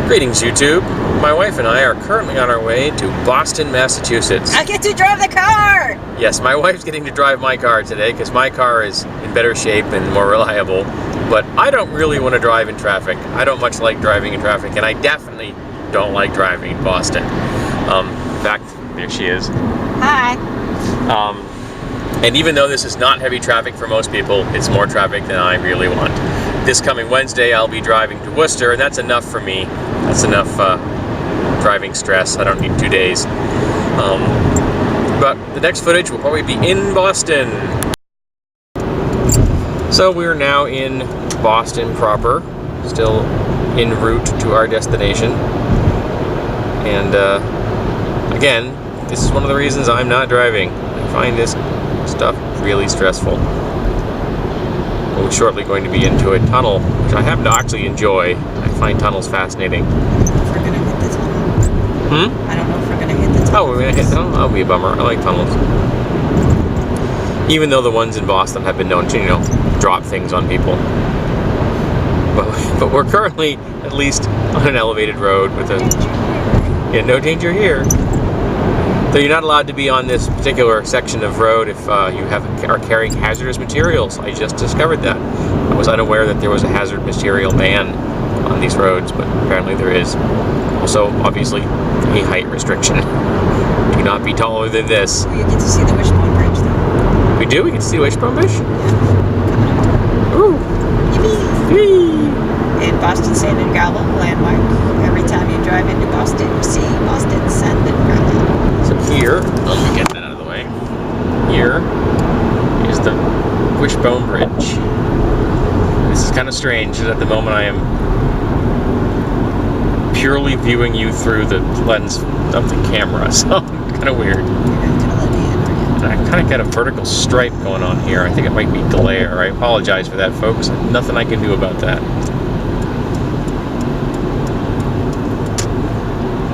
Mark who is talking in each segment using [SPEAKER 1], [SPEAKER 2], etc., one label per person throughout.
[SPEAKER 1] Greetings, YouTube. My wife and I are currently on our way to Boston, Massachusetts.
[SPEAKER 2] I get to drive the car!
[SPEAKER 1] Yes, my wife's getting to drive my car today because my car is in better shape and more reliable. But I don't really want to drive in traffic. I don't much like driving in traffic, and I definitely don't like driving in Boston. In fact, there she is.
[SPEAKER 2] Hi.
[SPEAKER 1] And even though this is not heavy traffic for most people, it's more traffic than I really want. This coming Wednesday, I'll be driving to Worcester, and that's enough for me. That's enough driving stress. I don't need 2 days. But the next footage will probably be in Boston. So we're now in Boston proper, still en route to our destination. And again, this is one of the reasons I'm not driving. I find this stuff really stressful. We're shortly going to be into a tunnel, which I happen to actually enjoy. I find tunnels fascinating.
[SPEAKER 2] I don't know if we're gonna hit the tunnel. I don't know if we're gonna hit the tunnel.
[SPEAKER 1] Oh, we're gonna hit the tunnel? That'll be a bummer. I like tunnels. Even though the ones in Boston have been known to, drop things on people. But we're currently at least on an elevated road with no danger here. So you're not allowed to be on this particular section of road if you are carrying hazardous materials. I just discovered that. I was unaware that there was a hazard material ban on these roads, but apparently there is. Also, obviously, a height restriction. Do not be taller than this.
[SPEAKER 2] You get to see the Wishbone Bridge, though.
[SPEAKER 1] We do? We get to see the Wishbone Bridge?
[SPEAKER 2] Yeah.
[SPEAKER 1] Ooh!
[SPEAKER 2] Yippee! In Boston Sand and Gravel landmark. Every time you drive into Boston, you see Boston Sand and Gravel.
[SPEAKER 1] So here, let me get that out of the way. Here is the Wishbone Bridge. This is kind of strange because at the moment I am purely viewing you through the lens of the camera, so it's kind of weird.
[SPEAKER 2] You're not gonna let me in, are you?
[SPEAKER 1] And I kind of got a vertical stripe going on here. I think it might be glare. I apologize for that, folks. Nothing I can do about that.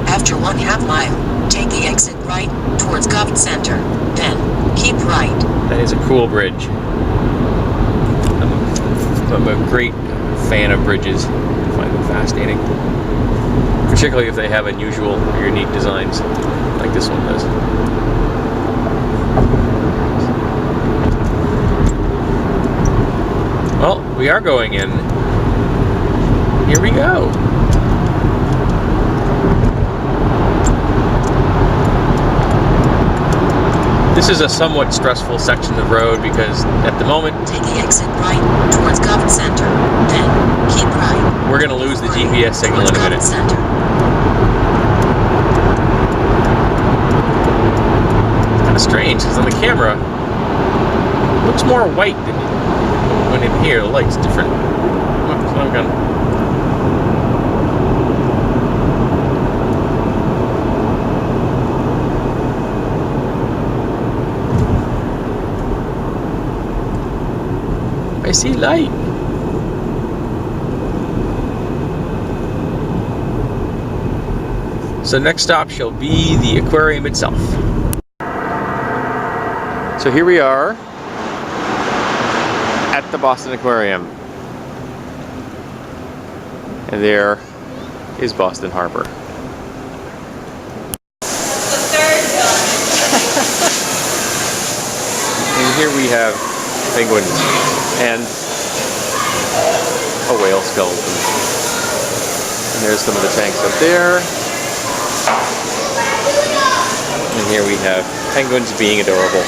[SPEAKER 3] After 1/2 mile, take the exit right towards Government Center. Then keep right.
[SPEAKER 1] That is a cool bridge. I'm a great fan of bridges. I find them fascinating. Particularly if they have unusual or unique designs, like this one does. Well, we are going in. Here we go. This is a somewhat stressful section of road because at the moment,
[SPEAKER 3] take the exit right towards Government Center. Then keep right.
[SPEAKER 1] We're going to lose the GPS signal in a minute.
[SPEAKER 3] Center.
[SPEAKER 1] It's kind of strange because on the camera, it looks more white than when in here. The light's different. Oh, I'm gonna. I see light. So next stop shall be the aquarium itself. So here we are at the Boston Aquarium. And there is Boston Harbor. And here we have penguins and a whale skeleton. And there's some of the tanks up there. And here we have penguins being adorable.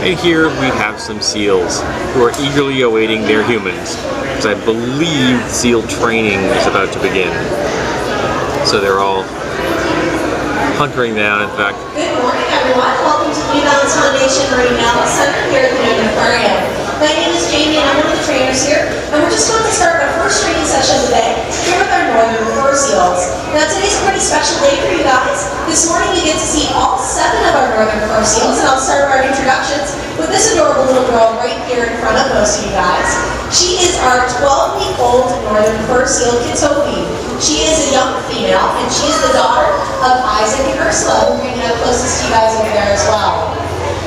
[SPEAKER 1] And here we have some seals who are eagerly awaiting their humans, because I believe seal training is about to begin. So they're all hunkering down, in fact.
[SPEAKER 4] Good morning, everyone. Welcome to New Balance Foundation Marine Mammal Center here at the Newton Aquarium. My name is Jamie, and I'm one of the trainers here, and we're just about to start our first training session of the day here with our northern fur seals. Now, today's a pretty special day for you guys. This morning, you get to see all 7 of our northern fur seals, and I'll start our introductions with this adorable little girl right here in front of most of you guys. She is our 12-week-old northern fur seal Kitobi. She is a young female, and she is the daughter of Isaac and Ursula, who are hanging out closest to you guys over there as well.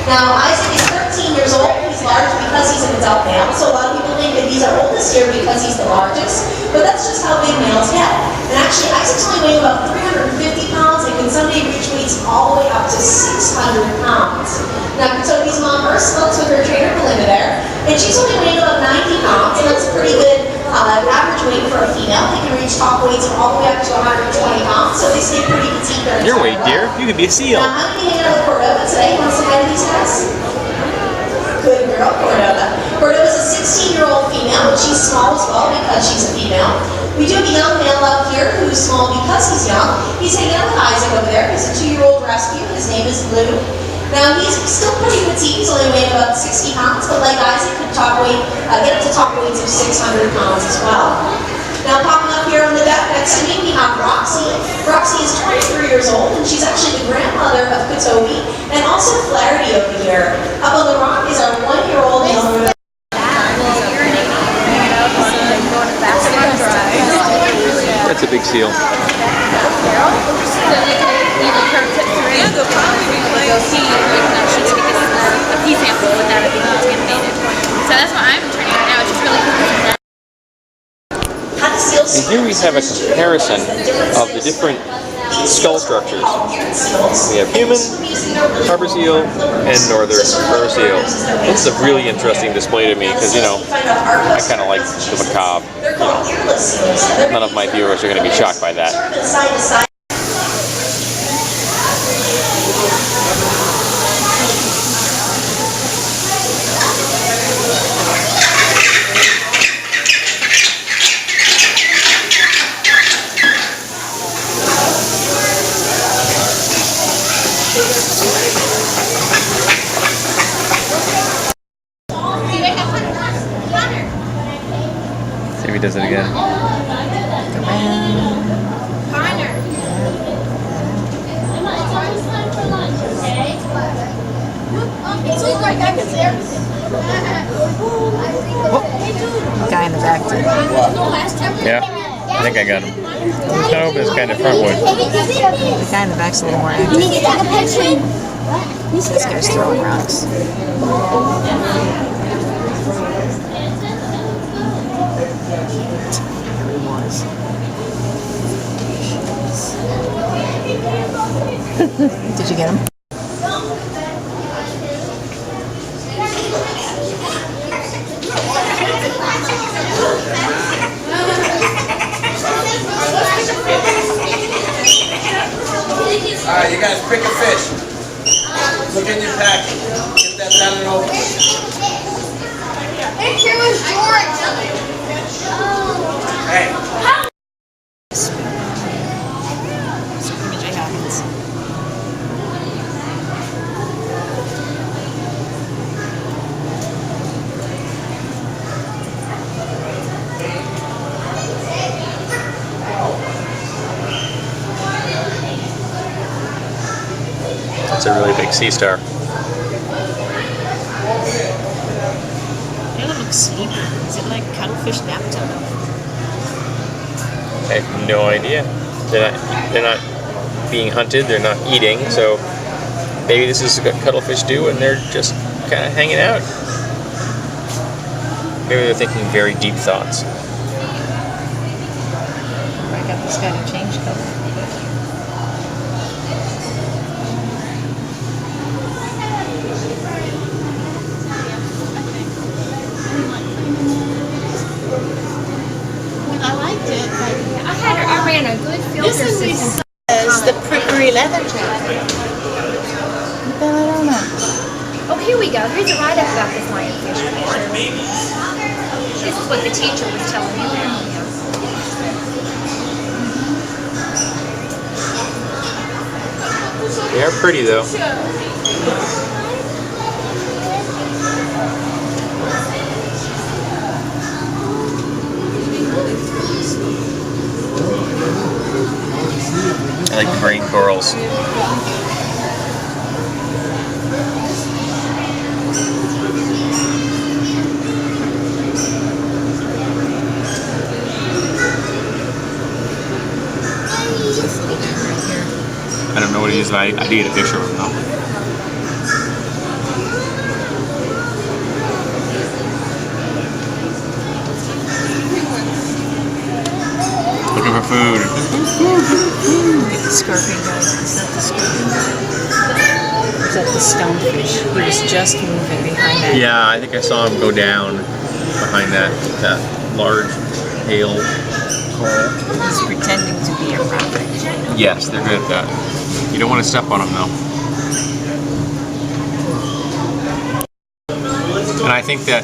[SPEAKER 4] Now, Isaac is 13 years old. He's large because he's an adult male, so a lot of people think that he's our oldest here because he's the largest, but that's just how big males get. And actually, Isaac's only weighing about 350 pounds and can someday reach weights all the way up to 600 pounds. Now, Katobi's mom, Ursula, is with her trainer, Belinda, there, and she's only weighing about 90 pounds, and that's a pretty good average weight for a female. They can reach top weights of all the way up to 120 pounds, so they stay pretty petite their
[SPEAKER 1] Your
[SPEAKER 4] entire
[SPEAKER 1] weight, dear.
[SPEAKER 4] life.
[SPEAKER 1] You could be a seal.
[SPEAKER 4] Now, I'm going to be hanging out with Cordova today. You want to say hi to these guys? Good girl, Cordova. Cordova's a 16-year-old female, but she's small as well because she's a female. We do have a young male out here who's small because he's young. He's hanging out with Isaac over there. He's a 2-year-old rescue. His name is Blue. Now, he's still pretty petite. He's only weighing about 60 pounds, but like Isaac, could get up to top weights of 600 pounds as well. Now, popping up here on the deck next to me, we have Roxy. Roxy is 23 years old, and she's actually the grandmother of Katobi, and also Flaherty over here. Up on the rock is our 1-year-old young.
[SPEAKER 1] That's a big seal.
[SPEAKER 5] So that's what I'm turning right now. It's just really cool.
[SPEAKER 1] And here we have a comparison of the different skull structures. We have human, harbor seal, and northern fur seal. This is a really interesting display to me because, you know, I kind of like the macabre. You know, none of my viewers are going to be shocked by that. See if he does it again.
[SPEAKER 2] Guy in the back too.
[SPEAKER 1] Yeah, I think I got him. No, but it's kind of frontwood.
[SPEAKER 2] The guy in the back's a little more active. This guy's throwing rocks. There he was. Did you get him?
[SPEAKER 6] Alright, you guys pick a fish. Look in your pack. Get that down and over. Hey.
[SPEAKER 2] Screaming happens.
[SPEAKER 1] That's a really big sea star.
[SPEAKER 2] They look sleepy. Is it like cuttlefish nap time?
[SPEAKER 1] I have no idea. They're not being hunted. They're not eating. So maybe this is what cuttlefish do, and they're just kind of hanging out. Maybe they're thinking very deep thoughts.
[SPEAKER 2] I got this guy to change color.
[SPEAKER 5] I liked it, but I ran a good filter system.
[SPEAKER 2] Is the prickly leather jacket.
[SPEAKER 5] Oh, here we go. Here's a write-up about this lionfish. This is what the teacher was telling me about.
[SPEAKER 1] They are pretty though. I like the green corals. these. I did get a picture of them though. Looking for food.
[SPEAKER 2] Look at the scorpion, guys. Is that the scorpion? Or is that the stonefish? He was just moving behind that.
[SPEAKER 1] Yeah, I think I saw him go down behind that large pale coral.
[SPEAKER 2] He's pretending to be a rabbit.
[SPEAKER 1] Yes, they're good at that. You don't want to step on them though. And I think that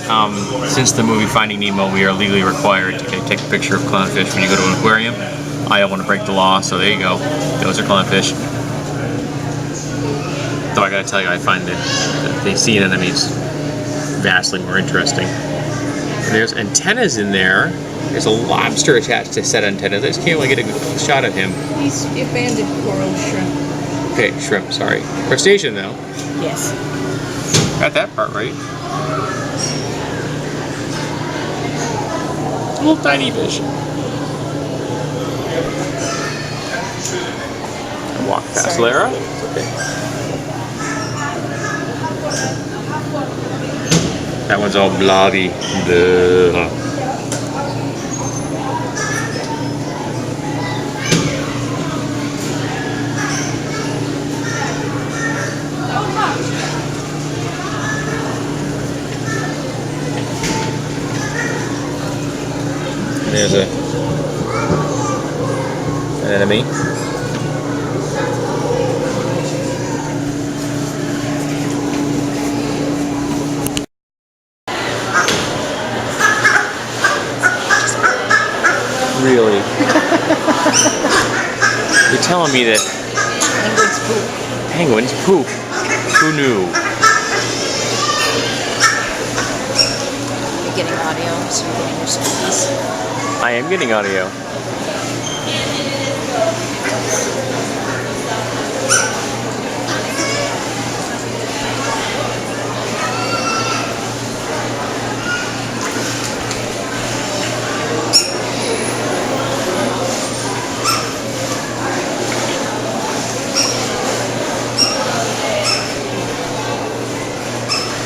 [SPEAKER 1] since the movie Finding Nemo, we are legally required to take a picture of clownfish when you go to an aquarium. I don't want to break the law, so there you go. Those are clownfish. Though I gotta tell you, I find that the sea anemones vastly more interesting. And there's antennas in there. There's a lobster attached to said antennas. I just can't really get a shot of him.
[SPEAKER 2] He's the abandoned coral shrimp.
[SPEAKER 1] Okay, shrimp, sorry. Crustacean though.
[SPEAKER 2] Yes.
[SPEAKER 1] Got that part right. Little tiny fish. I walk past
[SPEAKER 2] Sorry.
[SPEAKER 1] Lara. It's okay. That one's all blobby. Blah. There's an enemy. Really? You're telling me that penguins poop? Who knew?
[SPEAKER 2] You're getting audio, so you're getting your stories.
[SPEAKER 1] I am getting audio.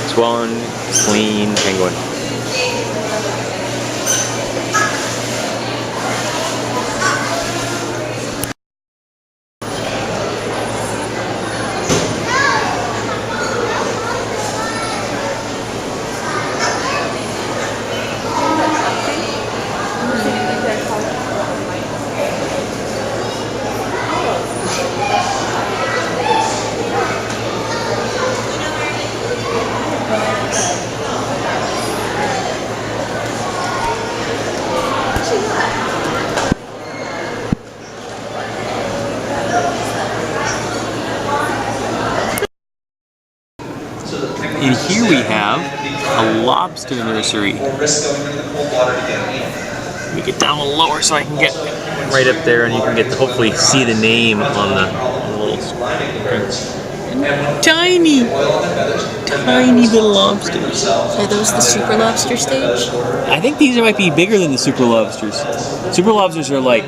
[SPEAKER 1] It's one clean penguin. And here we have a lobster nursery. Let me get down a little lower so I can get right up there, and you can get to hopefully see the name on the little tiny little lobsters.
[SPEAKER 2] Are those the super lobster stage?
[SPEAKER 1] I think these might be bigger than the super lobsters. Super lobsters are like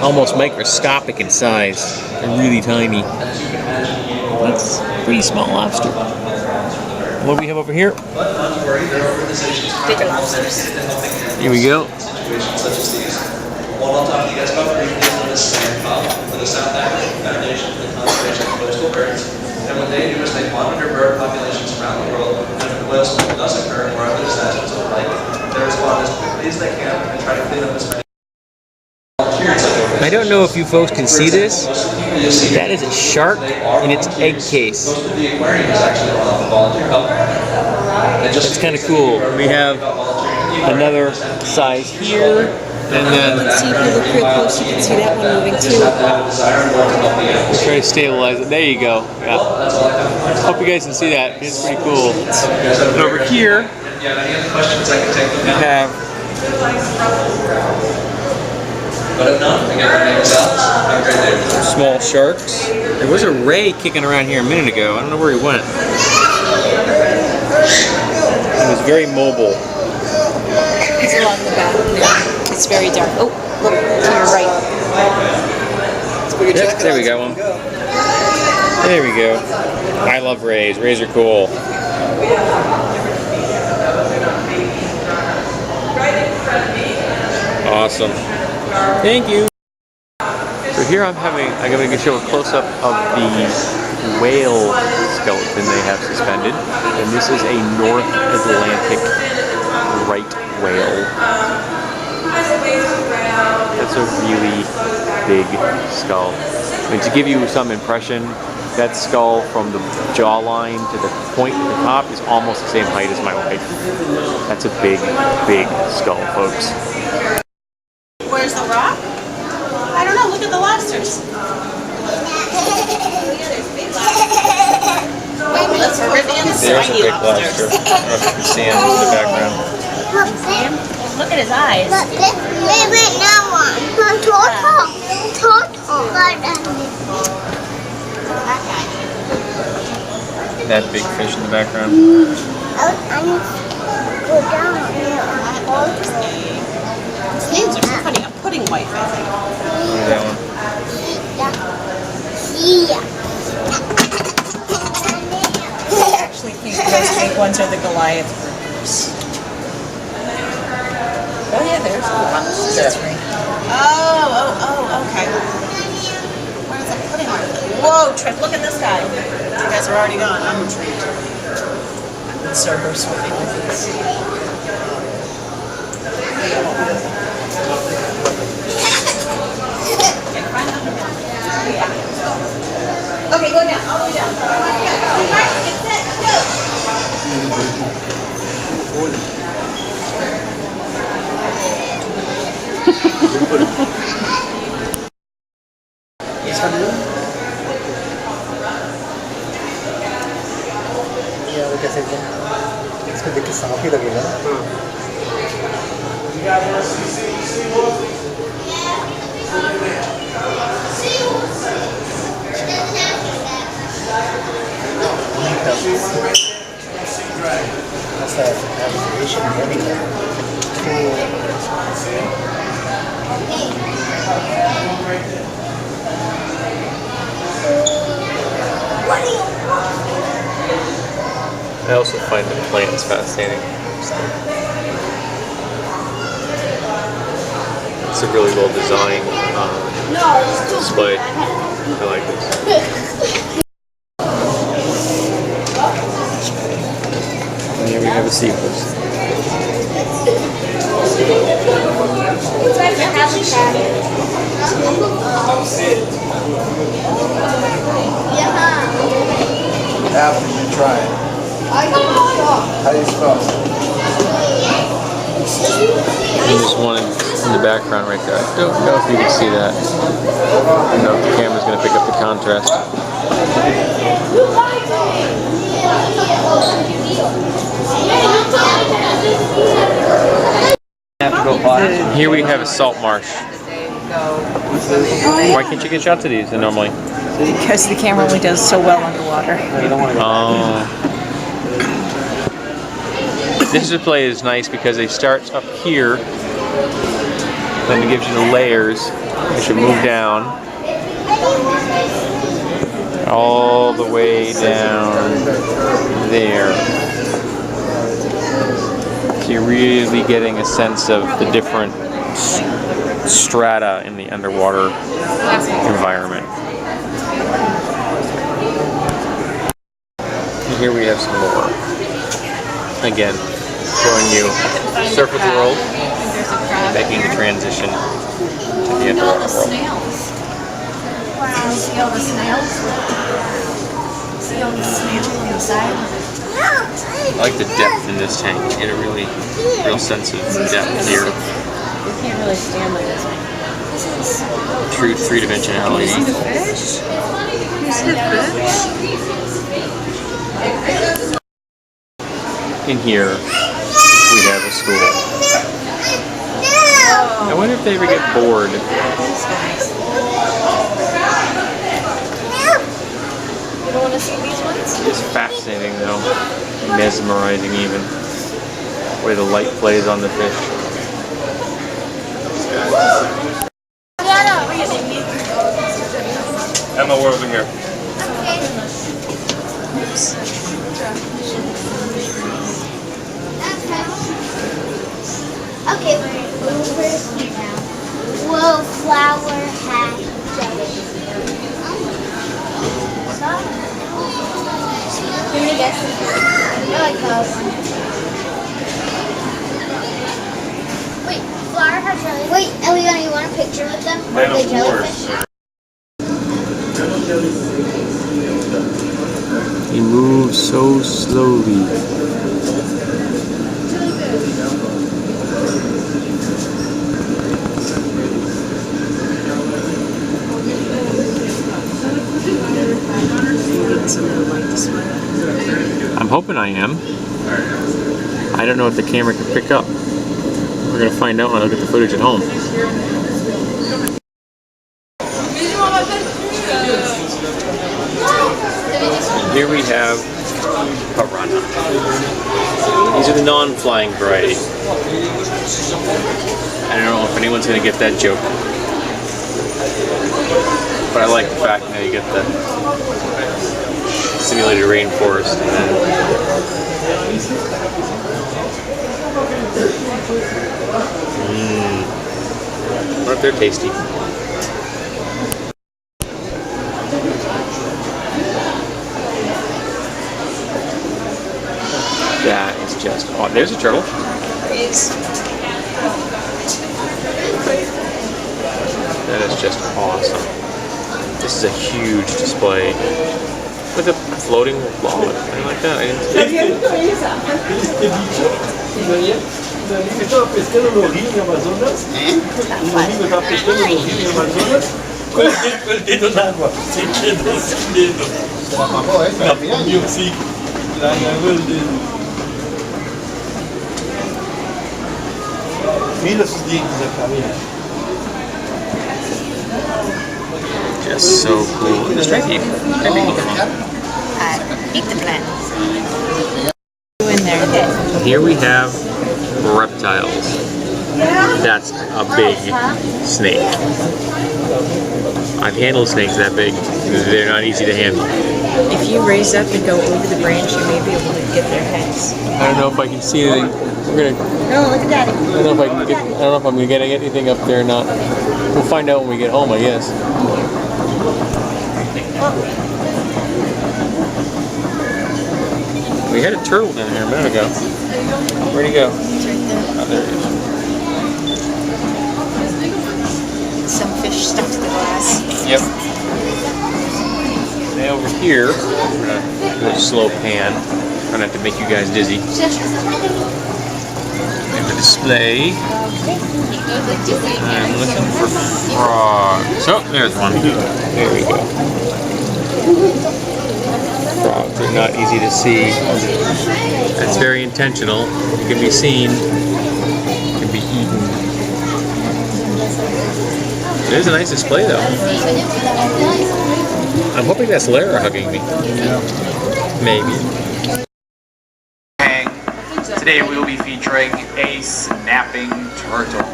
[SPEAKER 1] almost microscopic in size. They're really tiny. That's a pretty small lobster. What do we have over here?
[SPEAKER 2] Bigger lobsters.
[SPEAKER 1] Here we go.
[SPEAKER 6] One I'll talk to you guys about briefly is the SANDCOM, for the South African Foundation for the Conservation of Coastal Birds. And what they do is they monitor bird populations around the world, and if a whale spill does occur or other disasters of the like, they respond as quickly as they can and try to clean up as many.
[SPEAKER 1] I don't know if you folks can see this. That is a shark in its egg case.
[SPEAKER 6] Most of the aquarium is actually run off of volunteer help.
[SPEAKER 1] That's kind of cool. We have another size here, and then
[SPEAKER 2] See if you look real close, you can see that one moving too.
[SPEAKER 1] we'll try to stabilize it. There you go. Yeah. Hope you guys can see that. It's pretty cool. And over here,
[SPEAKER 6] Yeah, any other questions I can take them
[SPEAKER 1] we
[SPEAKER 6] now.
[SPEAKER 1] have
[SPEAKER 6] But if not, again, my name is Alex. Have a great day.
[SPEAKER 1] small sharks. There was a ray kicking around here a minute ago. I don't know where he went. He was very mobile.
[SPEAKER 2] It's along the back. It's very dark. Oh, look to your right.
[SPEAKER 1] Yep, there we go. One. There we go. I love rays. Rays are cool. Awesome. Thank you. So here I'm going to show a close-up of the whale skeleton they have suspended. And this is a North Atlantic right whale. That's a really big skull. And to give you some impression, that skull from the jawline to the point at the top is almost the same height as my wife. That's a big, big skull, folks.
[SPEAKER 2] Where's the rock? I don't know. Look at the lobsters. That's Caribbean
[SPEAKER 1] There's a
[SPEAKER 2] spiny
[SPEAKER 1] big
[SPEAKER 2] lobsters.
[SPEAKER 1] lobster. I don't know if you can see him in the background.
[SPEAKER 2] Look at his eyes.
[SPEAKER 5] Wait, now one.
[SPEAKER 1] That big fish in the background.
[SPEAKER 5] I need to go down
[SPEAKER 2] His names are so funny. A pudding wife, I think.
[SPEAKER 1] Look at that one.
[SPEAKER 2] I actually think those big ones are the Goliath groups. Oh yeah, there's one. Oh, okay. Where's the pudding wife? Whoa, Trip, look at this guy. You guys are already gone. I'm intrigued. I would serve her swimming with these. Okay, go down, all the way down. Get set,
[SPEAKER 7] कैसे इसको देख के सांप ही लगेगा ना That's a navigation
[SPEAKER 1] I also find the plants fascinating. It's a really well designed display. I like this. And here we have a seahorse.
[SPEAKER 7] After you try it. How do you spell it?
[SPEAKER 1] And there's one in the background right there. I don't know if you can see that. I don't know if the camera's going to pick up the contrast. Here we have a salt marsh. Why can't you get shots of these normally?
[SPEAKER 2] Because the camera only does so well underwater.
[SPEAKER 1] This display is nice because it starts up here, then it gives you the layers. You should move down all the way down there. So you're really getting a sense of the different strata in the underwater environment. And here we have some more. Again, showing you surface world, making the transition to the underwater world.
[SPEAKER 5] Wow, see all the snails? See all the snails on the side?
[SPEAKER 1] I like the depth in this tank. You get a really real sense of depth here.
[SPEAKER 2] You can't really stand like this one.
[SPEAKER 1] True three-dimensionality.
[SPEAKER 2] Fish? You said fish?
[SPEAKER 1] In here, we have a school. I wonder if they ever get bored.
[SPEAKER 2] You don't want to see these ones?
[SPEAKER 1] It's fascinating though, mesmerizing even, the way the light plays on the fish. Emma, we're over here.
[SPEAKER 2] Oops.
[SPEAKER 5] Okay, we're over here now. Whoa, flower hat. Give me a guess. I like those. Wait, flower hat jellyfish. Wait, Eliana, you want a picture with them? Or the jellyfish?
[SPEAKER 1] He moves so slowly. I'm hoping I am. I don't know what the camera can pick up. We're gonna find out when I look at the footage at home. Here we have piranha. These are the non-flying variety. I don't know if anyone's gonna get that joke, but I like the fact that you get the simulated rainforest and then what if they're tasty? That is just oh, there's a turtle. That is just awesome. This is a huge display with a floating log. I like that. I didn't see
[SPEAKER 8] Estaba pescando los ríos en Amazonas. Un amigo estaba pescando los ríos en Amazonas. Con el dedo en agua. Se quedó sin dedo.
[SPEAKER 7] Se la apagó, ¿eh?
[SPEAKER 8] La pondió, sí. La agarró el dedo. Mira sus dientes acá, mira.
[SPEAKER 1] just so cool. Let's try the
[SPEAKER 3] Eat the plant.
[SPEAKER 1] Here we have reptiles. That's a big snake. I've handled snakes that big. They're not easy to handle.
[SPEAKER 9] If you raise up and go over the branch, you may be able to get their heads.
[SPEAKER 1] I don't know if I can see anything. We're gonna.
[SPEAKER 9] No, look at Daddy.
[SPEAKER 1] I don't know if I can get. I don't know if I'm gonna get anything up there or not. We'll find out when we get home, I guess. We had a turtle down here a minute ago. Where'd he go? Oh, there he is.
[SPEAKER 9] Some fish stuck to the glass.
[SPEAKER 1] Yep. Now over here, I'm gonna do a slow pan. Try not to make you guys dizzy. And the display. I'm looking for frogs. Oh, there's one. There we go. Frogs are not easy to see. That's very intentional. It can be seen. It can be eaten. It is a nice display though. I'm hoping that's Lara hugging me. Maybe.
[SPEAKER 10] Today we will be featuring a snapping turtle.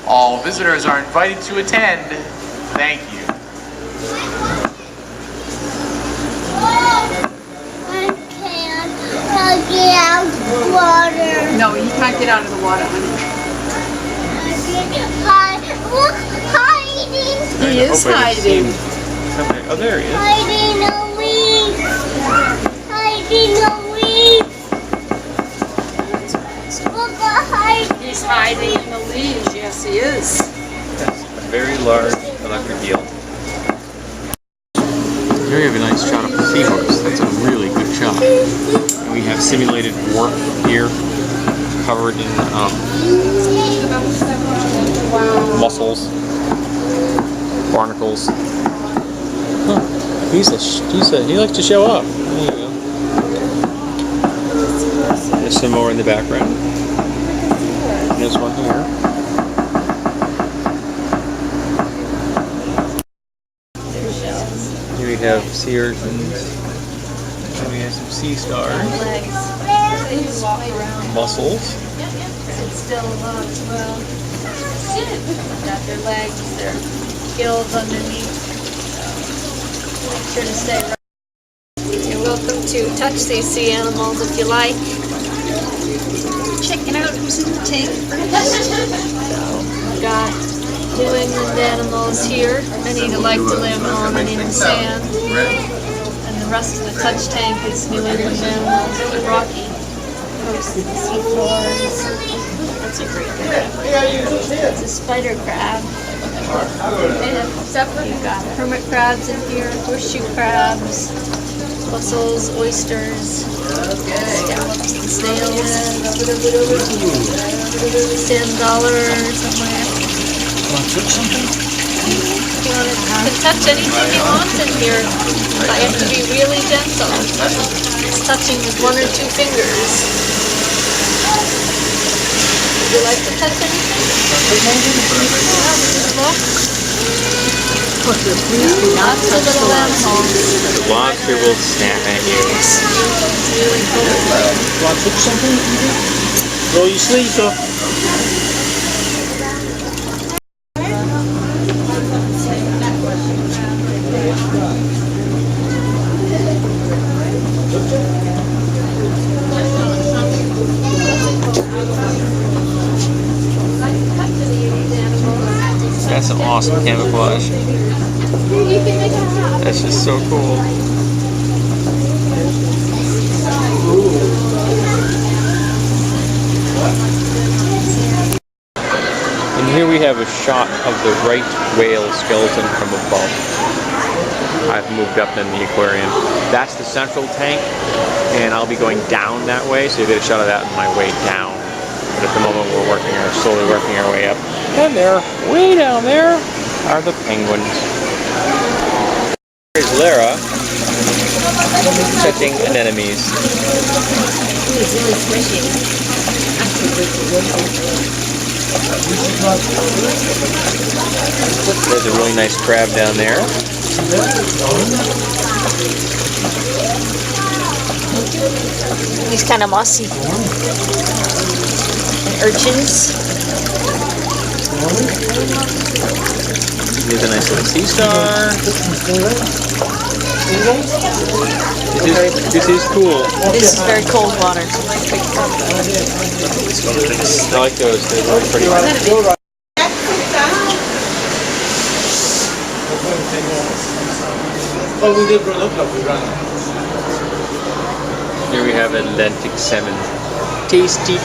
[SPEAKER 10] All visitors are invited to attend. Thank you.
[SPEAKER 5] Get out of the water.
[SPEAKER 9] No, you can't get out of the water, honey.
[SPEAKER 5] Look, hiding.
[SPEAKER 9] He is hiding.
[SPEAKER 1] Oh, there he is.
[SPEAKER 5] Hiding a weed. Hiding a weed. Look, hiding.
[SPEAKER 9] He's hiding in the leaves. Yes, he is.
[SPEAKER 1] That's a very large electric eel. Here we have a nice shot of the seahorse. That's a really good shot. And we have simulated wharf here, covered in mussels, barnacles. Huh. He likes to show up. There you go. There's some more in the background. There's one here. Here we have sea urchins. And we have some sea stars. Mussels.
[SPEAKER 5] Still alive as well. Got their legs, their gills underneath. So make sure to stay right. You're welcome to touch these sea animals if you like.
[SPEAKER 2] Checking out who's in the tank first.
[SPEAKER 5] We've got New England animals here, many who like to live on and in sand. And the rest of the touch tank is New England animals, the rocky coast, the seafloors. That's a great crab. It's a spider crab. You've got hermit crabs in here, horseshoe crabs, mussels, oysters, scallops and snails, sand dollar somewhere.
[SPEAKER 8] Want to touch something?
[SPEAKER 5] You can touch anything you want in here, but you have to be really gentle. It's touching with 1 or 2 fingers. Would you like to touch anything? Look. Lots of little animals.
[SPEAKER 1] The lobster will snap at you.
[SPEAKER 5] It's really cool.
[SPEAKER 8] Want to touch something? Roll your sleeves up.
[SPEAKER 1] That's some awesome camouflage. That's just so cool. And here we have a shot of the right whale skeleton from above. I've moved up in the aquarium. That's the central tank, and I'll be going down that way, so you get a shot of that on my way down. But at the moment we're slowly working our way up. And there, way down there, are the penguins. Here's Lara touching anemones.
[SPEAKER 9] It's really squishy.
[SPEAKER 1] There's a really nice crab down there.
[SPEAKER 5] He's kind of mossy. And urchins.
[SPEAKER 1] Here's a nice little sea star. This is cool.
[SPEAKER 5] This is very cold water.
[SPEAKER 1] I like those. They're really pretty.
[SPEAKER 8] Oh, we did run up, we ran.
[SPEAKER 1] Here we have Atlantic salmon. Tasty,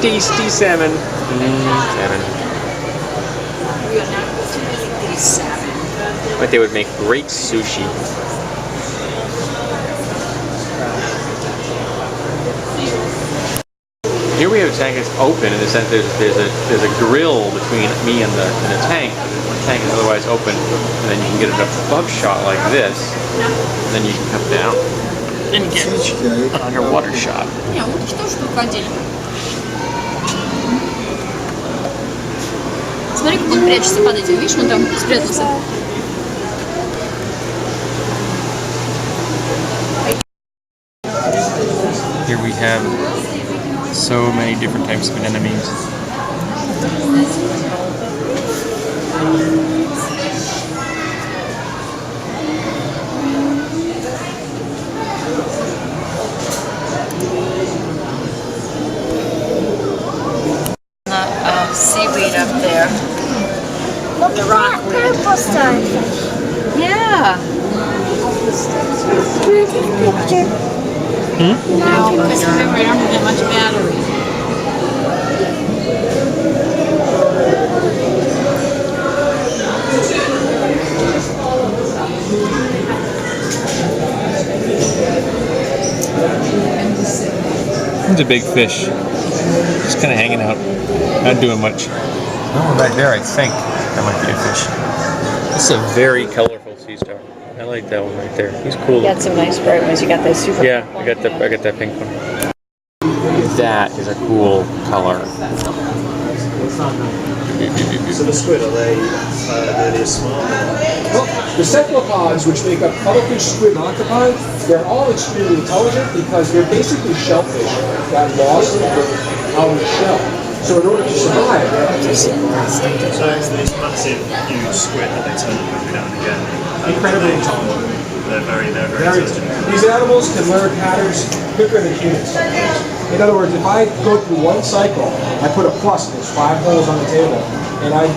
[SPEAKER 1] tasty salmon. Salmon. But they would make great sushi. Here we have a tank that's open in the sense there's a grill between me and the tank. The tank is otherwise open, and then you can get an above shot like this, and then you can come down and get an underwater shot.
[SPEAKER 5] Не, утки тоже тут ходили. Смотри, как он прячется под этим. Видишь, он там спрятался.
[SPEAKER 1] Here we have so many different types of anemones.
[SPEAKER 5] Seaweed up there.
[SPEAKER 9] Look
[SPEAKER 5] The
[SPEAKER 9] at
[SPEAKER 5] rock
[SPEAKER 9] that
[SPEAKER 5] weed.
[SPEAKER 9] purple starfish.
[SPEAKER 5] Yeah.
[SPEAKER 9] Can I take a picture?
[SPEAKER 5] No, because remember, I don't have that much battery.
[SPEAKER 1] It's a big fish. Just kind of hanging out. Not doing much. Oh, right there, I think. That might be a fish. This is a very colorful sea star. I like that one right there. He's cool.
[SPEAKER 9] You got some nice bright ones. You got those super.
[SPEAKER 1] Yeah, I got that pink one. That is a cool color.
[SPEAKER 11] So the squid, are they really smart?
[SPEAKER 12] Well, the cephalopods, which make up cuttlefish, squid, and octopi, they're all extremely intelligent because they're basically shellfish that lost out of the shell. So in order to survive, they have to
[SPEAKER 11] So it's these massive, huge squid that they turn up every now and again.
[SPEAKER 12] incredibly intelligent.
[SPEAKER 11] They're very sensitive.
[SPEAKER 12] These animals can learn patterns quicker than humans sometimes. In other words, if I go through one cycle, I put a plus, there's 5 holes on the table, and I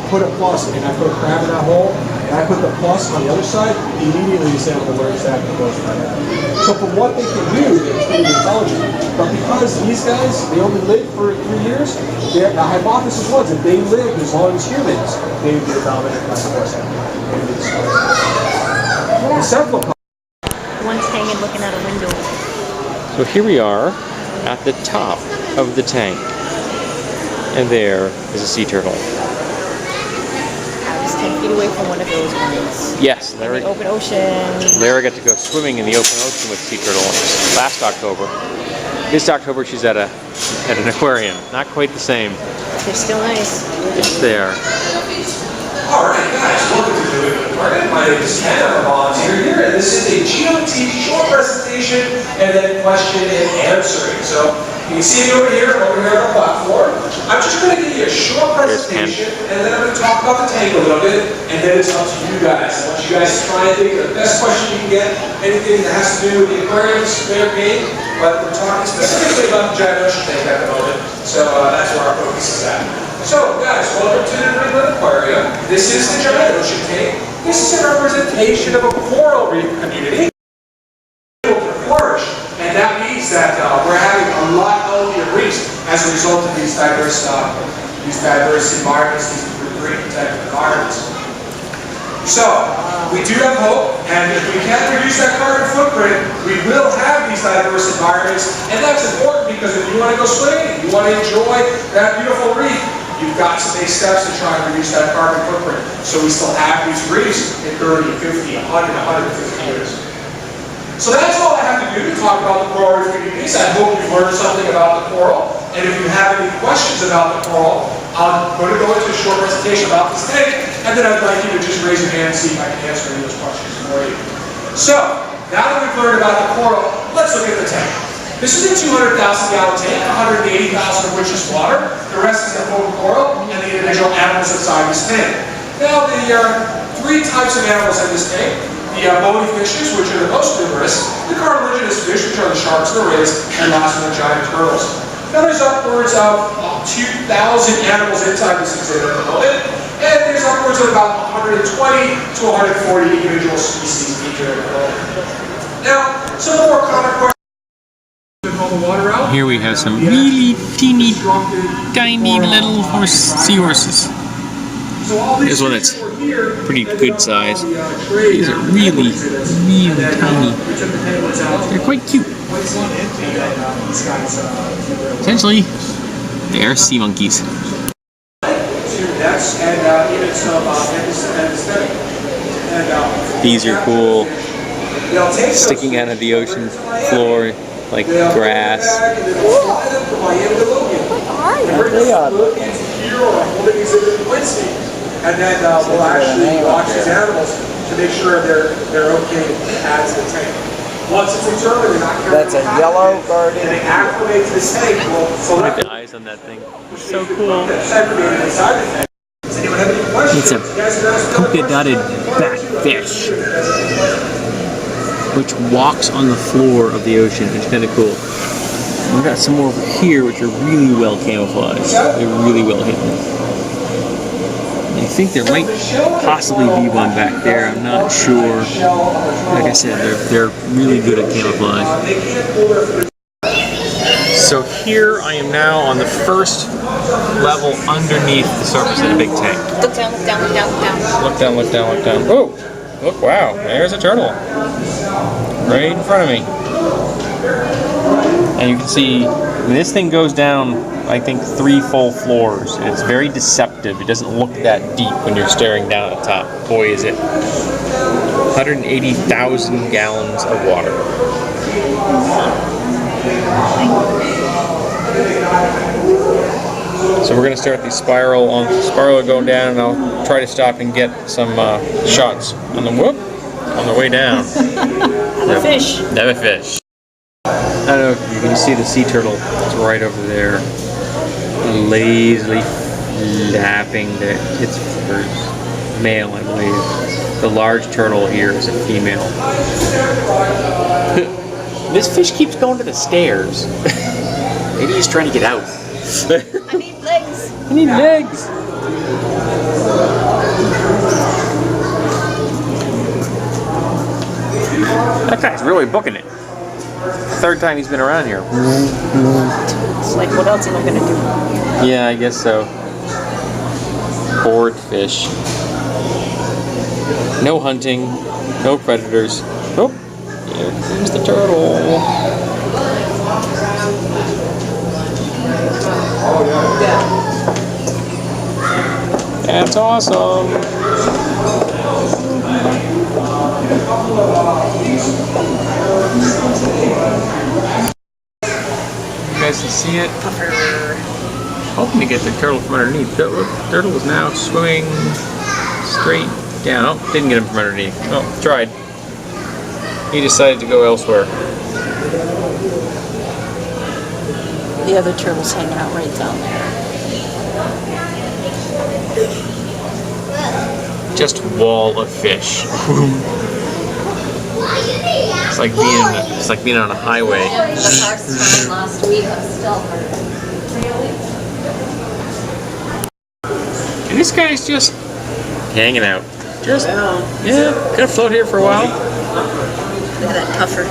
[SPEAKER 12] put a plus, and I put a crab in that hole, and I put the plus on the other side, immediately this animal learns that and goes right at it. So for what they can do, they're pretty intelligent. But because these guys, they only live for 3 years, the hypothesis was if they lived as long as humans, they would be the dominant carnivorous animal. The cephalopods.
[SPEAKER 9] One's hanging looking out a window.
[SPEAKER 1] So here we are at the top of the tank. And there is a sea turtle.
[SPEAKER 9] I was 10 feet away from one of those ones.
[SPEAKER 1] Yes,
[SPEAKER 9] In the open ocean.
[SPEAKER 1] Lara got to go swimming in the open ocean with sea turtle last October. This October she's at an aquarium. Not quite the same.
[SPEAKER 9] They're still nice.
[SPEAKER 1] Yes, they are.
[SPEAKER 13] Alright guys, welcome to New England Aquarium. My name is Ken, I'm a volunteer here, and this is a GOT short presentation and then question and answering. So you can see me over here on the platform. I'm just going to give you a short presentation and then I'm going to talk about the tank a little bit, and then it's up to you guys. I want you guys to try and think of the best question you can get, anything that has to do with the aquarium, is fair game, but we're talking specifically about the giant ocean tank at the moment, so that's where our focus is at. So, guys, welcome to the New England Aquarium. This is the giant ocean tank. This is a representation of a coral reef community able to flourish, and that means that we're having a lot healthier reefs as a result of these diverse environments, these great protected environments. So, we do have hope, and if we can reduce that carbon footprint, we will have these diverse environments, and that's important because if you want to go swimming, you want to enjoy that beautiful reef, you've got to take steps to try and reduce that carbon footprint. So we still have these reefs in 30, 50, 100, 150 years. So that's all I have to do to talk about the coral reef communities. I hope you've learned something about the coral. And if you have any questions about the coral, I'm going to go into a short presentation about this tank, and then I'd like you to just raise your hand and see if I can answer any of those questions for you. So, now that we've learned about the coral, let's look at the tank. This is a 200,000 gallon tank, 180,000 of which is water. The rest is the foam coral and the individual animals inside this tank. Now, there are 3 types of animals in this tank. The bony fishes, which are the most numerous, the cartilaginous fish, which are the sharks and the rays, and last one, the giant turtles. Now, there's upwards of 2,000 animals inside this exhibit at the moment, and there's upwards of about 120 to 140 individual species here at the moment. Now, some more common questions.
[SPEAKER 1] Here we have some really teeny, tiny little seahorses. This one that's pretty good size. These are really, really tiny. They're quite cute. Essentially, they are sea monkeys. These are cool. Sticking out of the ocean floor like grass.
[SPEAKER 13] And then we'll actually watch these animals to make sure they're okay as the tank. Once it's determined they're not carrying
[SPEAKER 7] That's a yellow guardian.
[SPEAKER 13] and they acclimate to this tank, we'll
[SPEAKER 1] Look
[SPEAKER 13] select
[SPEAKER 1] at the eyes on that thing. It's so cool.
[SPEAKER 13] segregated inside the tank. Does anyone have any questions?
[SPEAKER 1] It's a polka-dotted batfish, which walks on the floor of the ocean. It's kind of cool. We've got some over here which are really well camouflaged. They're really well hidden. I think there might possibly be one back there. I'm not sure. Like I said, they're really good at camouflage. So here I am now on the first level underneath the surface of the big tank.
[SPEAKER 9] Look down, look down, look down, look down.
[SPEAKER 1] Look down, look down, look down. Oh! Look, wow, there's a turtle. Right in front of me. And you can see, this thing goes down, I think, 3 full floors. It's very deceptive. It doesn't look that deep when you're staring down at the top. Boy, is it. 180,000 gallons of water. So we're going to start the spiral going down, and I'll try to stop and get some shots on the way down.
[SPEAKER 9] Another fish.
[SPEAKER 1] Another fish. I don't know if you can see the sea turtle. It's right over there, lazily flapping its flippers. male, I believe. The large turtle here is a female. This fish keeps going to the stairs. Maybe he's trying to get out.
[SPEAKER 5] I need legs.
[SPEAKER 1] I need legs. That guy's really booking it. Third time he's been around here.
[SPEAKER 9] It's like, what else am I gonna do?
[SPEAKER 1] Yeah, I guess so. Bored fish. No hunting, no predators. Oh, here comes the turtle. That's awesome. You guys can see it. Hoping to get the turtle from underneath. The turtle is now swimming straight down. Oh, didn't get him from underneath. Oh, tried. He decided to go elsewhere.
[SPEAKER 9] The other turtle's hanging out right down there.
[SPEAKER 1] Just wall of fish. It's like being on a highway.
[SPEAKER 5] Last week, I'm still hurt.
[SPEAKER 1] And this guy's just hanging out. Just gonna float here for a while.
[SPEAKER 9] Look at that puffer.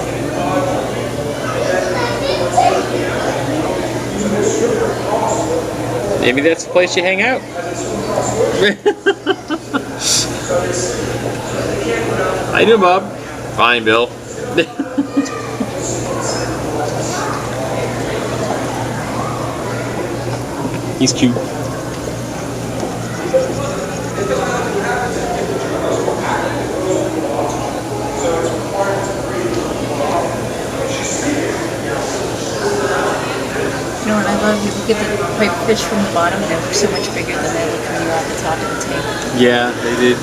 [SPEAKER 1] Maybe that's the place you hang out. How you doing, Bob? Fine, Bill. He's cute.
[SPEAKER 9] You know what I love? You look at the pipe fish from the bottom and they look so much bigger than they look when you're at the top of the tank.
[SPEAKER 1] Yeah, they did.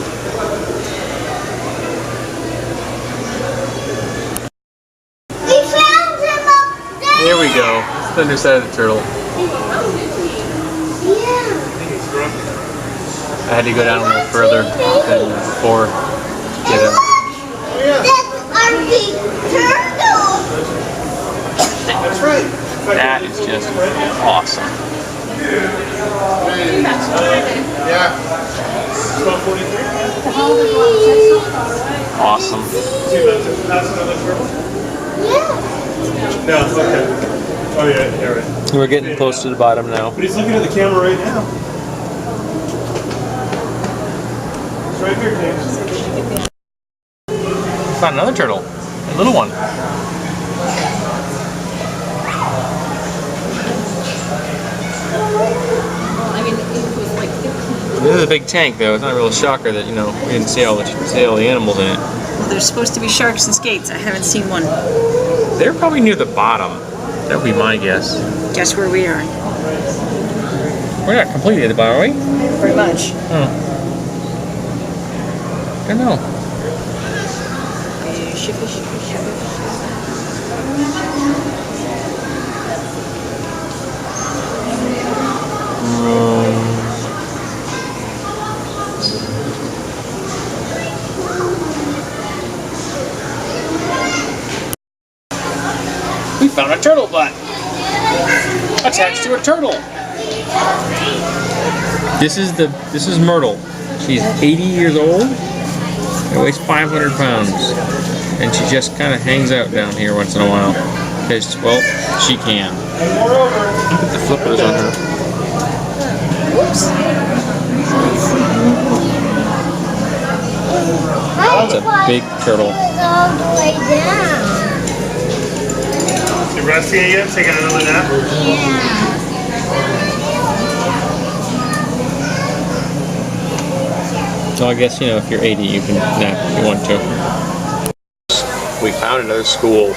[SPEAKER 4] We found him up there!
[SPEAKER 1] There we go. It's the underside of the turtle.
[SPEAKER 4] Yeah.
[SPEAKER 1] I had to go down a little further than before to get him.
[SPEAKER 4] That's our big turtle!
[SPEAKER 11] That's right.
[SPEAKER 1] That is just awesome.
[SPEAKER 11] Yeah.
[SPEAKER 1] Awesome.
[SPEAKER 11] No, okay. Oh yeah, you're right.
[SPEAKER 1] We're getting close to the bottom now.
[SPEAKER 11] But he's looking at the camera right now. It's right here, James.
[SPEAKER 1] Found another turtle. A little one. This is a big tank, though. It's not a real shocker that, you know, we didn't see all the animals in it.
[SPEAKER 9] Well, there's supposed to be sharks and skates. I haven't seen one.
[SPEAKER 1] They're probably near the bottom. That would be my guess.
[SPEAKER 9] Guess where we are?
[SPEAKER 1] We're not completely at the bottom, are we?
[SPEAKER 9] Pretty much.
[SPEAKER 1] Oh. I don't know. We found a turtle butt attached to a turtle. This is Myrtle. She's 80 years old and weighs 500 pounds, and she just kind of hangs out down here once in a while because, well, she can. Put the flippers on her.
[SPEAKER 9] Whoops.
[SPEAKER 1] That's a big turtle.
[SPEAKER 4] All the way down.
[SPEAKER 11] You resting again? Taking another nap?
[SPEAKER 4] Yeah.
[SPEAKER 1] So I guess, you know, if you're 80, you can nap if you want to. We found another school.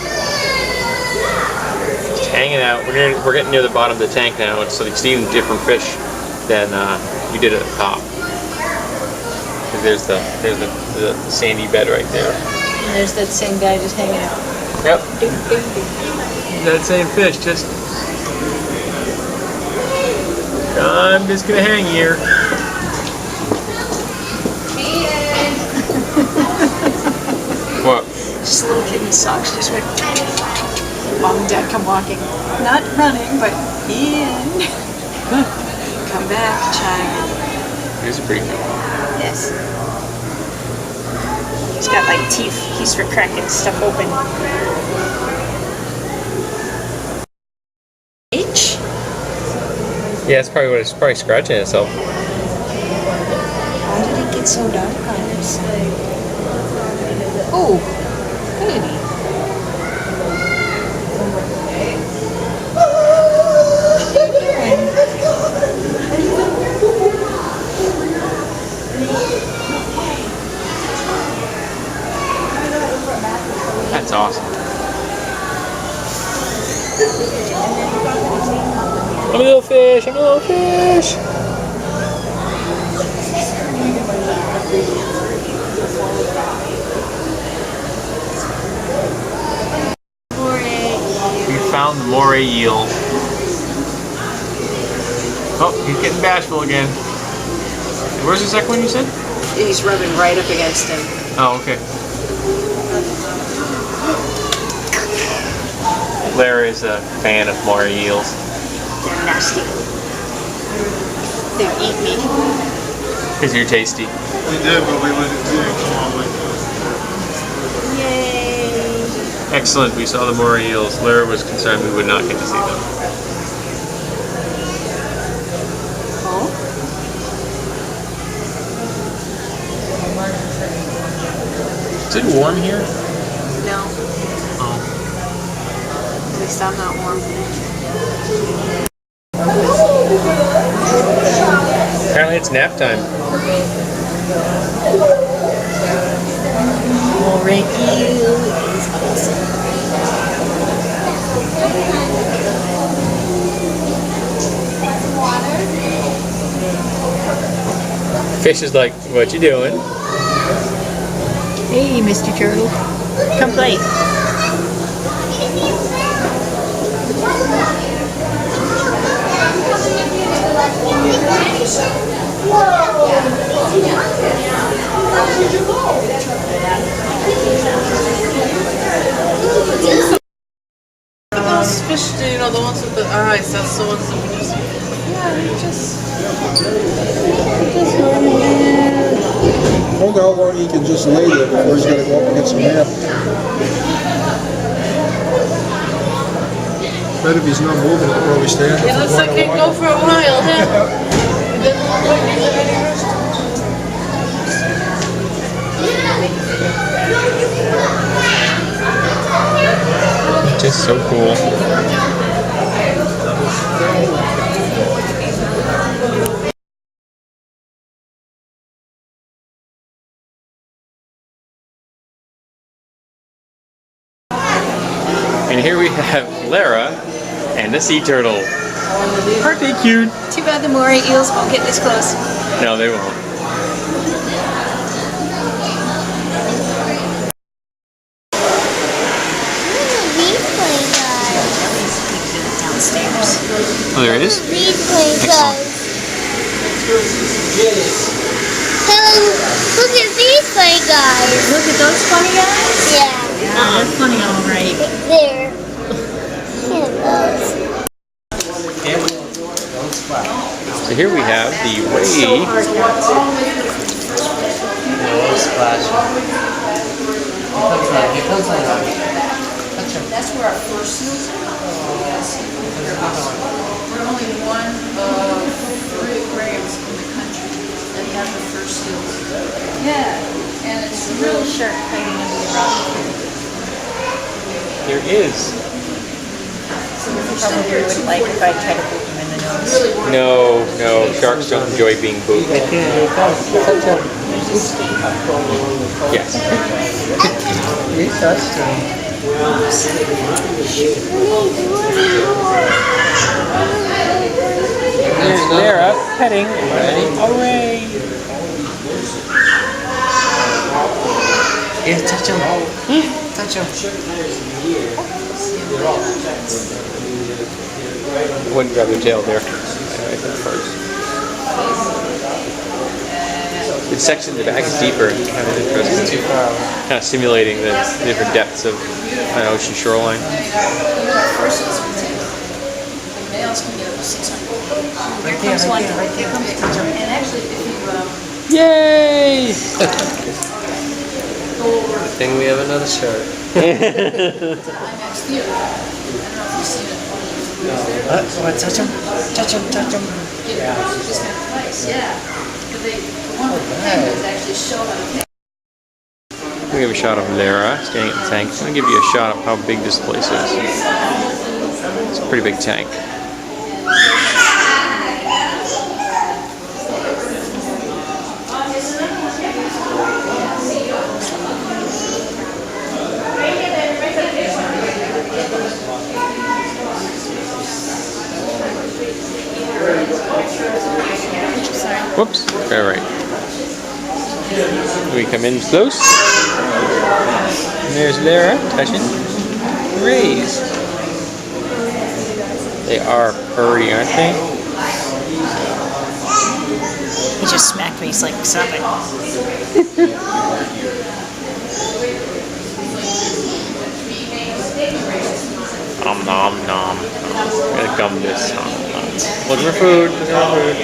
[SPEAKER 1] Just hanging out. We're getting near the bottom of the tank now, and so you see different fish than you did at the top. There's the sandy bed right there.
[SPEAKER 9] And there's that same guy just hanging out.
[SPEAKER 1] Yep. That same fish, just. I'm just gonna hang here.
[SPEAKER 9] Just a little kid in socks just went. Mom and Dad come walking, not running, but in. Come back, child.
[SPEAKER 1] These are pretty cool.
[SPEAKER 9] Yes. He's got like teeth. He's for cracking stuff open. H?
[SPEAKER 1] Yeah, that's probably what it's probably scratching itself.
[SPEAKER 9] Why did it get so dark on this side? Oh, baby.
[SPEAKER 1] That's awesome. I'm a little fish, I'm a little fish. We found the moray eel. Oh, he's getting bashful again. Where's the second one you said?
[SPEAKER 9] He's rubbing right up against him.
[SPEAKER 1] Oh, okay. Lara is a fan of moray eels.
[SPEAKER 9] They're nasty. They eat me.
[SPEAKER 1] Because you're tasty.
[SPEAKER 11] We did, but we didn't come on with
[SPEAKER 9] Yay!
[SPEAKER 1] Excellent, we saw the moray eels. Lara was concerned we would not get to see them.
[SPEAKER 9] Oh?
[SPEAKER 1] Is it warm here?
[SPEAKER 9] No.
[SPEAKER 1] Oh.
[SPEAKER 9] At least I'm not warm.
[SPEAKER 1] Apparently it's nap time.
[SPEAKER 9] Moray eel is awesome.
[SPEAKER 1] Fish is like, what you doing?
[SPEAKER 9] Hey, Mr. Turtle. Come play.
[SPEAKER 2] Those fish, you know, the ones with the eyes, that's the ones that we just, yeah, they just
[SPEAKER 12] Wonder how long he can just lay there before he's got to go up and get some nap. Bet if he's not moving, he'll probably stay in.
[SPEAKER 2] It looks like he can go for a while, yeah. It doesn't look like he's in any rest.
[SPEAKER 1] Just so cool. And here we have Lara and the sea turtle. Aren't they cute?
[SPEAKER 9] Too bad the moray eels won't get this close.
[SPEAKER 1] No, they won't.
[SPEAKER 9] Downstairs.
[SPEAKER 1] Oh, there it is? Excellent.
[SPEAKER 14] Look at these funny guys.
[SPEAKER 9] Look at those funny guys?
[SPEAKER 14] Yeah.
[SPEAKER 9] Yeah, they're funny, all right.
[SPEAKER 14] There.
[SPEAKER 1] So here we have the wave.
[SPEAKER 2] That's where our first seals are. Yes. We're only one of 3 aquariums in the country that have the first seals. Yeah, and it's real sharp hiding under the rock.
[SPEAKER 1] There is.
[SPEAKER 9] Probably wouldn't like if I try to poke him in the nose.
[SPEAKER 1] No, no, sharks don't enjoy being pooped. Yes. There's Lara petting a ray.
[SPEAKER 10] Yeah, touch him. Touch him.
[SPEAKER 1] Wouldn't grab the tail there. I think first. The section in the back is deeper. Kind of interesting. Kind of simulating the different depths of an ocean shoreline.
[SPEAKER 9] Here comes one. Here comes two. And actually, if you
[SPEAKER 1] Yay!
[SPEAKER 11] Good thing we have another shark.
[SPEAKER 9] what? Touch him? Touch him? Touch him?
[SPEAKER 1] We have a shot of Lara standing at the tank. I'm going to give you a shot of how big this place is. It's a pretty big tank. Whoops. All right. We come in close. And there's Lara touching rays. They are furry, aren't they?
[SPEAKER 9] He just smacked me. He's like, stop it.
[SPEAKER 1] Nom nom nom. I'm gonna gum this. Nom, nom. Looking for food. Looking for food.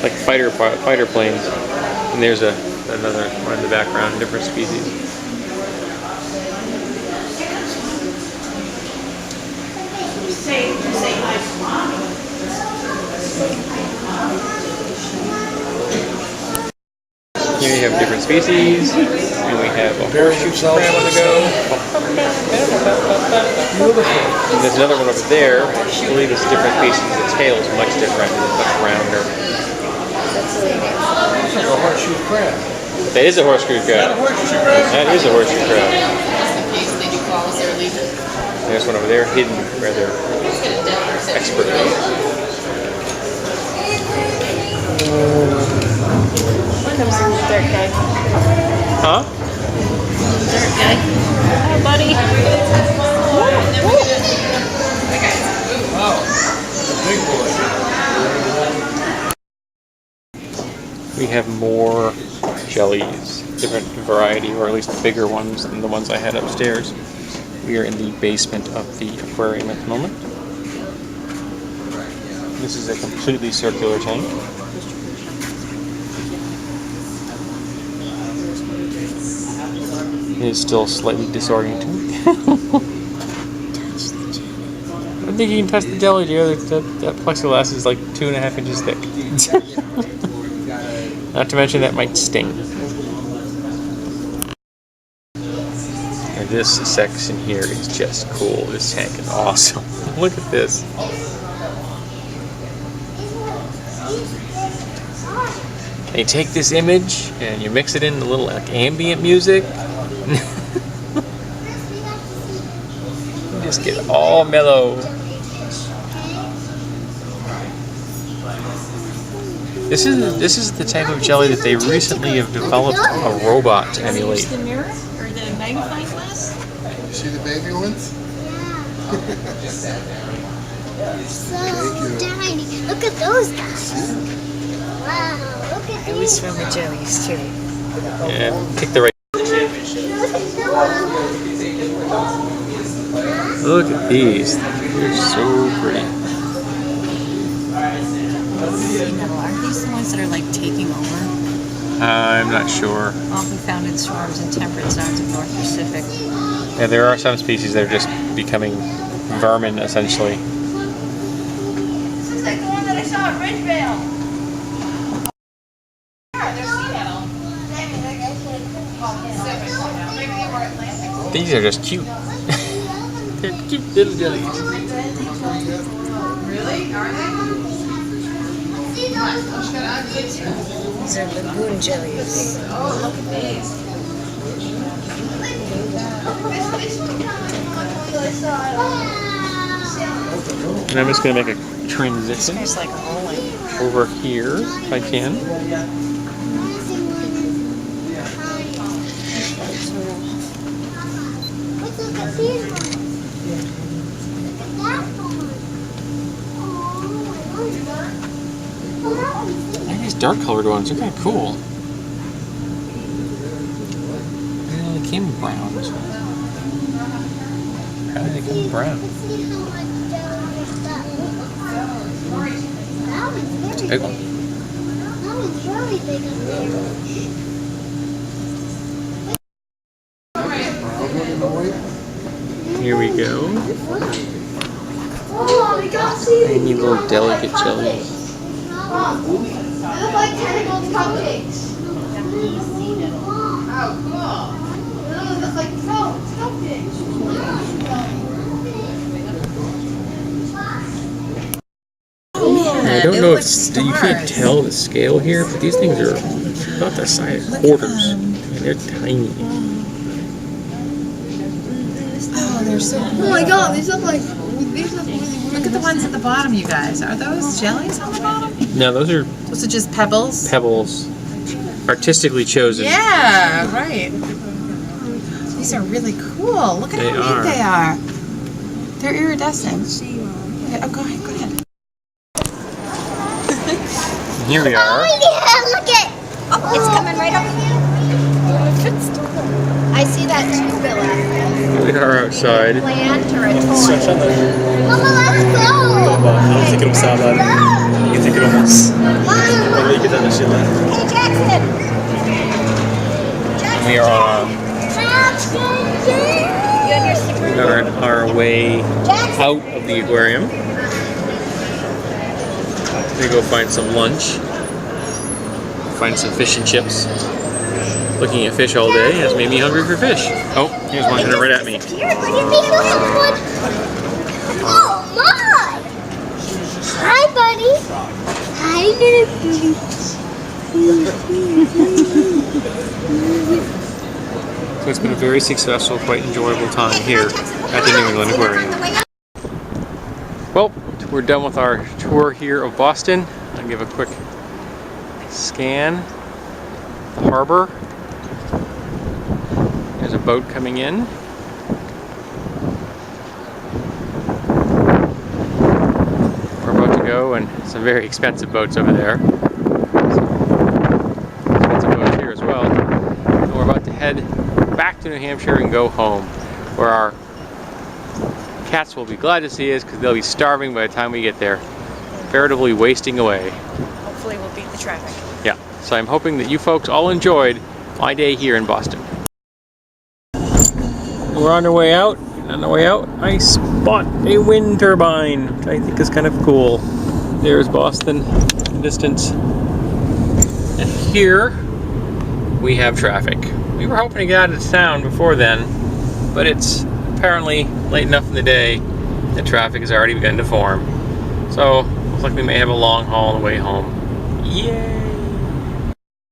[SPEAKER 1] Like fighter planes, and there's another one in the background, different species. Here we have different species, and we have a horseshoe crab on the go. And there's another one over there. I believe it's a different species. The tail is much different, much rounder.
[SPEAKER 7] It's like a horseshoe crab.
[SPEAKER 1] That is a horseshoe crab. That is a horseshoe crab. There's one over there, hidden rather expertly.
[SPEAKER 5] Comes the dirt guy.
[SPEAKER 1] Huh?
[SPEAKER 5] Dirt guy. Hi, buddy.
[SPEAKER 7] Wow, the big boy.
[SPEAKER 1] We have more jellies, different variety, or at least bigger ones than the ones I had upstairs. We are in the basement of the aquarium at the moment. This is a completely circular tank. It is still slightly disorienting. I think you can touch the jelly, dear. That plexiglass is like 2.5 inches thick. Not to mention that might sting. And this section here is just cool. This tank is awesome. Look at this. And you take this image and you mix it in a little like ambient music. You just get all mellow. This is the type of jelly that they recently have developed a robot to emulate.
[SPEAKER 9] Use the mirror or the magnifying glass?
[SPEAKER 7] You see the baby ones?
[SPEAKER 14] So tiny. Look at those guys. Wow, look at
[SPEAKER 9] I was from the jellies too.
[SPEAKER 1] Yeah, pick the right. Look at these. They're so pretty.
[SPEAKER 9] Aren't these the ones that are like taking over?
[SPEAKER 1] I'm not sure.
[SPEAKER 9] Often found in storms in temperate zones of North Pacific.
[SPEAKER 1] Yeah, there are some species that are just becoming vermin, essentially.
[SPEAKER 2] This is like the one that I saw at Ridgevale.
[SPEAKER 1] These are just cute. They're cute little jellies.
[SPEAKER 2] Really? Are they?
[SPEAKER 9] These are lagoon jellies.
[SPEAKER 2] Oh, look at these.
[SPEAKER 1] And I'm just going to make a transition
[SPEAKER 2] It's like rolling.
[SPEAKER 1] over here if I can.
[SPEAKER 14] Let's look at these ones. Look at that one. Oh, that one's
[SPEAKER 1] I these dark colored ones are kind of cool. They only came brown. How did they come brown?
[SPEAKER 14] Let's see how much that one's very
[SPEAKER 1] Big
[SPEAKER 14] big.
[SPEAKER 1] one.
[SPEAKER 14] That one's really big up there.
[SPEAKER 1] Here we go.
[SPEAKER 14] Oh, we got see
[SPEAKER 1] Tiny little delicate jellies.
[SPEAKER 14] They look like tentacled cupcakes. Oh, cool. They look like cupcakes.
[SPEAKER 1] I don't know if you can't tell the scale here, but these things are about the size of quarters. I mean, they're tiny.
[SPEAKER 9] Oh, they're so cool.
[SPEAKER 5] Oh my god, these look like
[SPEAKER 9] Look at the ones at the bottom, you guys. Are those jellies on the bottom?
[SPEAKER 1] No, those are
[SPEAKER 9] Those are just pebbles?
[SPEAKER 1] pebbles, artistically chosen.
[SPEAKER 9] Yeah, right. These are really cool. Look at
[SPEAKER 1] They
[SPEAKER 9] how
[SPEAKER 1] are.
[SPEAKER 9] neat they are. They're iridescent. Okay, oh, go ahead, go ahead.
[SPEAKER 1] Here we
[SPEAKER 14] Oh,
[SPEAKER 1] are.
[SPEAKER 14] yeah, look at. Oh, it's coming right over here. I see that too, Bella.
[SPEAKER 1] We are outside.
[SPEAKER 14] Plant or a toy.
[SPEAKER 11] Mama,
[SPEAKER 14] let's go.
[SPEAKER 11] Jag tycker om sallad. Jag tycker om oss. Och vilket annars gillar.
[SPEAKER 14] Hey, Jackson.
[SPEAKER 1] We are on
[SPEAKER 14] Jackson.
[SPEAKER 1] we are on our way out of the aquarium. We go find some lunch. Find some fish and chips. Looking at fish all day has made me hungry for fish. Oh, here's one coming right at me.
[SPEAKER 14] Here, what do you think will have one? Oh, my. Hi, buddy. Hi, little
[SPEAKER 1] So it's been a very successful, quite enjoyable time here at the New England Aquarium. Well, we're done with our tour here of Boston. I'll give a quick scan. The harbor. There's a boat coming in. We're about to go, and some very expensive boats over there. Expensive boats here as well. And we're about to head back to New Hampshire and go home, where our cats will be glad to see us because they'll be starving by the time we get there, veritably wasting away.
[SPEAKER 2] Hopefully we'll beat the traffic.
[SPEAKER 1] Yeah, so I'm hoping that you folks all enjoyed my day here in Boston. We're on our way out, and on the way out, I spot a wind turbine, which I think is kind of cool. There's Boston in the distance. And here we have traffic. We were hoping to get out of town before then, but it's apparently late enough in the day that traffic has already begun to form. So, looks like we may have a long haul on the way home. Yay!